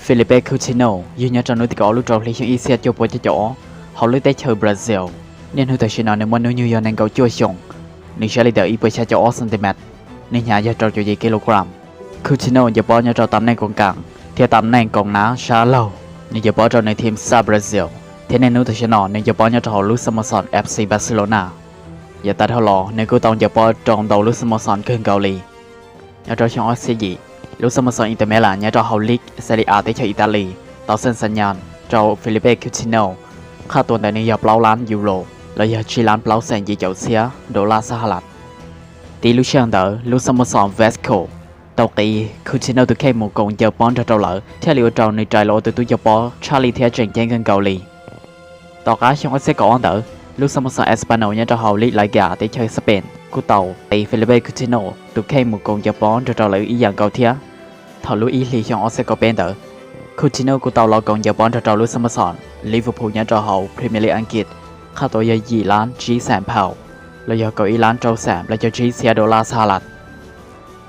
ฟิลิเป้คูชิโนยืนยันจะนุติกอลูกจอลิชอีเซียโจโปจะจ่อเขาเลยได้เชอบราซิลเนี่ยนุติชิโนในมันนิวยอร์กในเกาจั่วชงในเชลิเดอร์อีเปชาจ่อเซนติเมตรในหยาจะจ่ออยู่กิโลกรัมคูชิโนจะป้อนจะจ่อตำแหน่งกองกลางเทียตำแหน่งกองน้าชาโลในจะป้อนจ่อในทีมซาบราซิลเทียในนุติชิโนในจะป้อนจะจ่อลุสโมซอนเอฟซีบาร์เซโลนาอย่าตัดเท่าหล่อในกูต้องจะป้อนจองดาวลุสโมซอนขึ้นเกาหลีอย่าจ่อช่องออสเซียลูกสโมสรอินเตอร์เมลานเนี่ยจะเอาลีกเซเรียอาได้จากอิตาลีต่อเซ็นสัญญาณเจ้าฟิลิเป้คิวชิโนค่าตัวแต่นี้ยาเปล่าล้านยูโรและยาชีล้านเปล่าแสนยี่เจ้าเสียดอลลาร์สหรัฐตีลูกเชียงเดอร์ลูกสโมสรเวสโคตอกีคิวชิโนตัวเข้มมุกงเจ้าป้อนจะเจ้าเหล่าเที่ยวเลี้ยวเจ้าในใจโลตัวตัวเจ้าป้อชาลีเทียเจ๋งเจ๋งกันเกาหลีต่อการช่องเอสเซก่อนเดอร์ลูกสโมสรเอสปานอลเนี่ยจะเอาลีกไลกาได้จากสเปนกูเต่าตีฟิลิเป้คิวชิโนตัวเข้มมุกงเจ้าป้อนจะเจ้าเหล่าอีอย่างเกาเทียถอดลุยลีช่องออสเซโกเป็นเดอร์คูชิโนกูเตาเรากองจะป้อนจะเจ้าลุสโมสรลิเวอร์พูลเนี่ยจะเอาพรีเมียร์ลีกอังกฤษค่าตัวยา2 ล้านจีแสนpoundแล้วยาเกาอีล้านเจ้าแสนแล้วจะจีเสียดอลลาร์สหรัฐ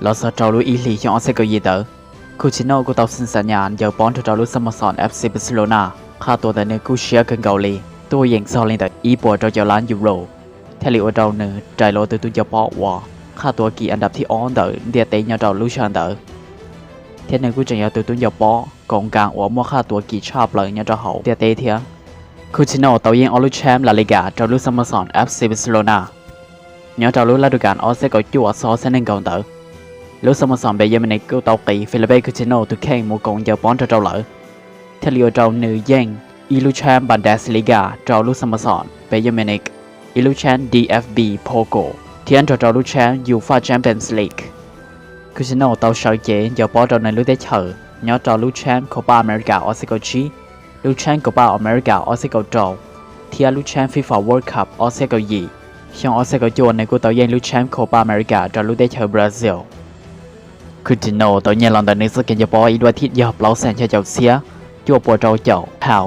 แล้วเจ้าลุยลีช่องออสเซโกยีเดอร์คูชิโนกูเตาสัญสัญญาณจะป้อนจะเจ้าลุสโมสรเอฟซีบาร์เซโลนาค่าตัวแต่เนื้อกูเชียกันเกาหลีตัวยิงซอลินแต่อีปัวจะล้านยูโรเทลิโอเจ้าเนื้อใจโลตัวตัวจะป้อวอค่าตัวกี่อันดับที่อ้อนเดอร์เดียเตยเนี่ยเจ้าลุชันเดอร์เทียนในกูจะ要对蹲有波共間我摸下多幾差不多就好啲地條คูชิโนตัวยิงออลูแชมป์ลาลิกาเจ้าลูสโมสรเอฟซีบาร์เซโลนาเนี่ยเจ้าลูฤดูกาลออสเซก็จั่วซอเซนเกาเตอร์ลูสโมสรเบย์เมนิกกูตัวกีฟิลิเป้คูชิโนตัวแข่งมูกงเจ้าป้อนเจ้าเหล่าเทลิโอเจ้าหนึ่งยิงอีลูแชมป์บันเดสลิกาเจ้าลูสโมสรเบย์เมนิกอีลูแชมป์ดีเอฟบีโพโกเทียนเจ้าลูแชมป์ยูฟ่าแชมเปี้ยนส์ลีกคูชิโนตัวชาวเจนจะป้อนเจ้าในลูกได้เฉยเนี่ยเจ้าลูแชมป์โคปาอเมริกาออสเซโกชีลูกแชมป์โคปาอเมริกาออสเซโกโจเทียลูกแชมป์ฟีฟ่าเวิลด์คัพออสเซโกยีช่องออสเซโกโจในกูตัวยิงลูกแชมป์โคปาอเมริกาเจ้าลูกได้เฉยบราซิลคูชิโนตัวยิงลอนดอนในสกินจะป้อนอีดวทิศยาเปล่าแสนเจ้าเสียจั่วปัวเจ้าเผา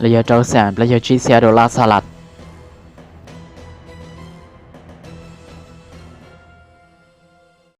และยาเจ้าแสนและยาจีเสียดอลลาร์สหรัฐ